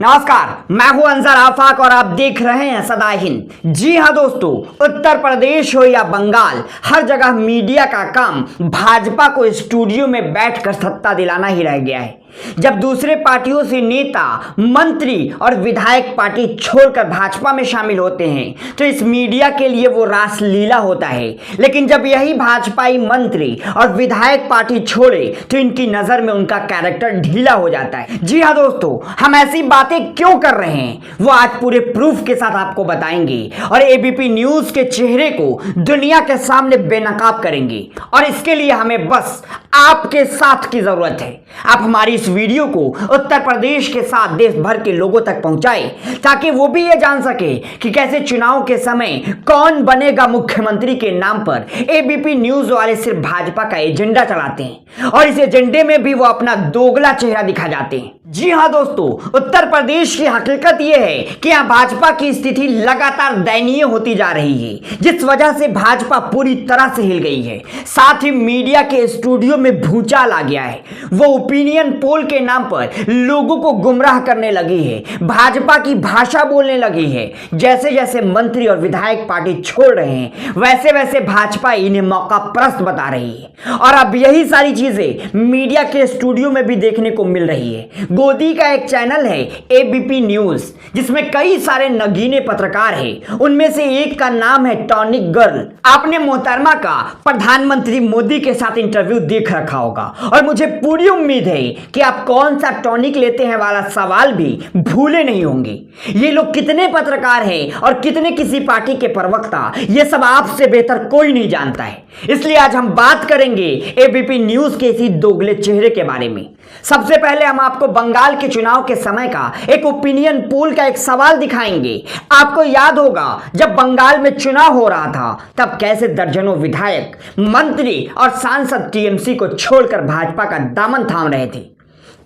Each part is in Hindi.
नमस्कार, मैं हूं अंजर आफाक और आप देख रहे हैं सदा हिंद। जी हां दोस्तों, उत्तर प्रदेश हो या बंगाल, हर जगह मीडिया का काम भाजपा को स्टूडियो में बैठकर सत्ता दिलाना ही रह गया है। जब दूसरे पार्टियों से नेता, मंत्री और विधायक पार्टी छोड़कर भाजपा में शामिल होते हैं तो इस मीडिया के लिए वो रासलीला होता है। लेकिन जब यही भाजपाई मंत्री और विधायक पार्टी छोड़े तो इनकी नजर में उनका कैरेक्टर ढीला हो जाता है। जी हाँ दोस्तों, हम ऐसी बातें क्यों कर रहे हैं वो आज पूरे प्रूफ के साथ आपको बताएंगे और एबीपी न्यूज के चेहरे को दुनिया के सामने बेनकाब करेंगे। और इसके लिए हमें बस आपके साथ की जरूरत है। आप हमारी इस वीडियो को उत्तर प्रदेश के साथ देश भर के लोगों तक पहुंचाएं ताकि वो भी ये जान सके कि कैसे चुनाव के समय कौन बनेगा मुख्यमंत्री के नाम पर एबीपी न्यूज वाले सिर्फ भाजपा का एजेंडा चलाते हैं और इस एजेंडे में भी वो अपना दोगला चेहरा दिखा जाते हैं। जी हां दोस्तों, उत्तर प्रदेश की हकीकत यह है कि यहां भाजपा की स्थिति लगातार दयनीय होती जा रही है, जिस वजह से भाजपा पूरी तरह से हिल गई है। साथ ही मीडिया के स्टूडियो में भूचाल आ गया है। वो ओपिनियन पोल के नाम पर लोगों को गुमराह करने लगी है, भाजपा की भाषा बोलने लगी है। जैसे जैसे मंत्री और विधायक पार्टी छोड़ रहे हैं वैसे वैसे भाजपा इन्हें मौका प्रस्त बता रही है और अब यही सारी चीजें मीडिया के स्टूडियो में भी देखने को मिल रही है। गोदी का एक चैनल है एबीपी न्यूज, जिसमें कई सारे नगीने पत्रकार हैं। उनमें से एक का नाम है टॉनिक गर्ल। आपने मोहतरमा का प्रधानमंत्री मोदी के साथ इंटरव्यू देख रखा होगा और मुझे पूरी उम्मीद है कि आप कौन सा टॉनिक लेते हैं वाला सवाल भी भूले नहीं होंगे। ये लोग कितने पत्रकार हैं और कितने किसी पार्टी के प्रवक्ता, ये सब आपसे बेहतर कोई नहीं जानता है। इसलिए आज हम बात करेंगे एबीपी न्यूज के इसी दोगले चेहरे के बारे में। सबसे पहले हम आपको बंगाल के चुनाव के समय का एक ओपिनियन पोल का एक सवाल दिखाएंगे। आपको याद होगा जब बंगाल में चुनाव हो रहा था तब कैसे दर्जनों विधायक, मंत्री और सांसद टीएमसी को छोड़कर भाजपा का दामन थाम रहे थे।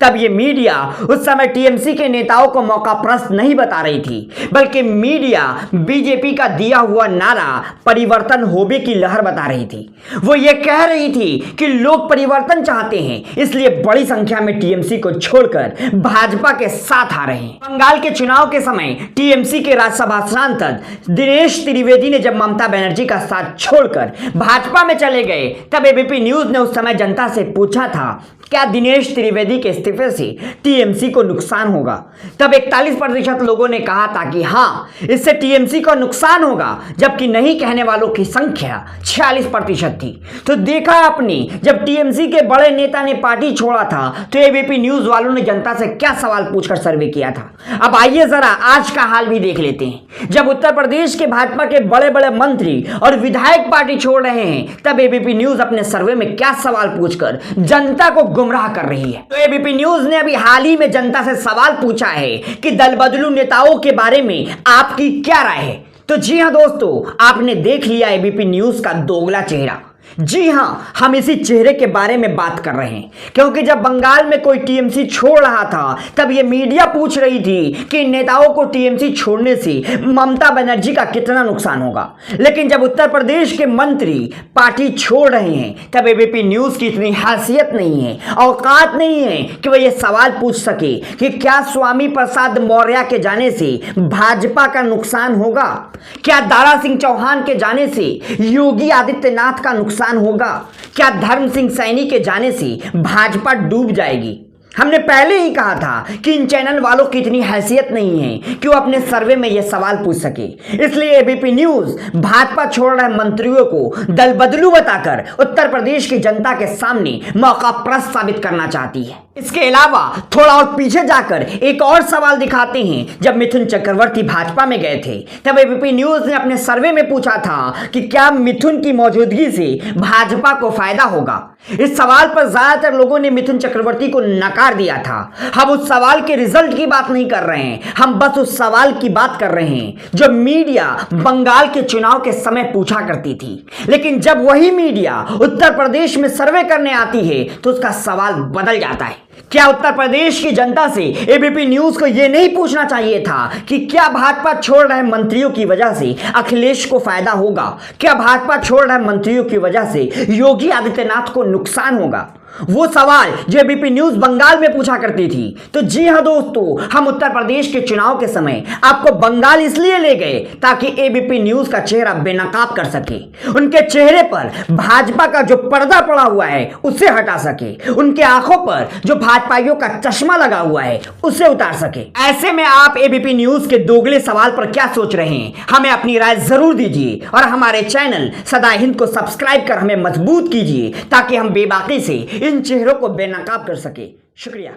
तब ये मीडिया उस समय टीएमसी के नेताओं को मौका प्रस्त नहीं बता रही थी, बल्कि मीडिया बीजेपी का दिया हुआ नारा परिवर्तन होबे की लहर बता रही थी। वो ये कह रही थी कि लोग परिवर्तन चाहते हैं, इसलिए बड़ी संख्या में टीएमसी को छोड़कर भाजपा के साथ आ रहे हैं। बंगाल के चुनाव के समय टीएमसी के राज्यसभा सांसद दिनेश त्रिवेदी ने जब ममता बनर्जी का साथ छोड़कर भाजपा में चले गए तब एबीपी न्यूज ने उस समय जनता से पूछा था क्या दिनेश त्रिवेदी के इस्तीफे से टीएमसी को नुकसान होगा। तब 41% लोगों ने कहा था कि हाँ, इससे टीएमसी को नुकसान होगा, जबकि नहीं कहने वालों की संख्या 46% थी। तो देखा आपने, जब टीएमसी के बड़े नेता ने पार्टी छोड़ा था तो एबीपी न्यूज वालों ने जनता से क्या सवाल पूछकर सर्वे किया था। अब आइए जरा आज का हाल भी देख लेते हैं। जब उत्तर प्रदेश के भाजपा के बड़े बड़े मंत्री और विधायक पार्टी छोड़ रहे हैं तब एबीपी न्यूज अपने सर्वे में क्या सवाल पूछकर जनता को गुमराह कर रही है। तो एबीपी न्यूज ने अभी हाल ही में जनता से सवाल पूछा है कि दल बदलू नेताओं के बारे में आपकी क्या राय है। तो जी हां दोस्तों, आपने देख लिया एबीपी न्यूज का दोगला चेहरा। जी हां, हम इसी चेहरे के बारे में बात कर रहे हैं, क्योंकि जब बंगाल में कोई टीएमसी छोड़ रहा था तब यह मीडिया पूछ रही थी कि नेताओं को टीएमसी छोड़ने से ममता बनर्जी का कितना नुकसान होगा। लेकिन जब उत्तर प्रदेश के मंत्री पार्टी छोड़ रहे हैं तब एबीपी न्यूज की इतनी हैसियत नहीं है, औकात नहीं है कि वह यह सवाल पूछ सके कि क्या स्वामी प्रसाद मौर्य के जाने से भाजपा का नुकसान होगा, क्या दारा सिंह चौहान के जाने से योगी आदित्यनाथ का नुकसान होगा, क्या धर्म सिंह सैनी के जाने से भाजपा डूब जाएगी। हमने पहले ही कहा था कि इन चैनल वालों की इतनी हैसियत नहीं है कि वो अपने सर्वे में यह सवाल पूछ सके। इसलिए एबीपी न्यूज भाजपा छोड़ रहे मंत्रियों को दल बदलू बताकर उत्तर प्रदेश की जनता के सामने मौका प्रस्त साबित करना चाहती है। इसके अलावा थोड़ा और पीछे जाकर एक और सवाल दिखाते हैं। जब मिथुन चक्रवर्ती भाजपा में गए थे तब एबीपी न्यूज ने अपने सर्वे में पूछा था कि क्या मिथुन की मौजूदगी से भाजपा को फायदा होगा। इस सवाल पर ज्यादातर लोगों ने मिथुन चक्रवर्ती को नकार दिया था। हम उस सवाल के रिजल्ट की बात नहीं कर रहे हैं, हम बस उस सवाल की बात कर रहे हैं जो मीडिया बंगाल के चुनाव के समय पूछा करती थी। लेकिन जब वही मीडिया उत्तर प्रदेश में सर्वे करने आती है तो उसका सवाल बदल जाता है। क्या उत्तर प्रदेश की जनता से एबीपी न्यूज को यह नहीं पूछना चाहिए था कि क्या भाजपा छोड़ रहे मंत्रियों की वजह से अखिलेश को फायदा होगा, क्या भाजपा छोड़ रहे मंत्रियों की वजह से योगी आदित्यनाथ को नुकसान होगा। वो सवाल जो एबीपी न्यूज बंगाल में पूछा करती थी। तो जी हां दोस्तों, हम उत्तर प्रदेश के चुनाव के समय आपको बंगाल इसलिए ले गए ताकि एबीपी न्यूज का चेहरा बेनकाब कर सके, उनके चेहरे पर भाजपा का जो पर्दा पड़ा हुआ है उसे हटा सके, उनके आंखों पर जो भाजपाइयों का चश्मा लगा हुआ है उसे उतार सके। ऐसे में आप एबीपी न्यूज के दोगले सवाल पर क्या सोच रहे हैं? हमें अपनी राय जरूर दीजिए और हमारे चैनल सदा हिंद को सब्सक्राइब कर हमें मजबूत कीजिए ताकि हम बेबाकी से इन चेहरों को बेनकाब कर सके। शुक्रिया।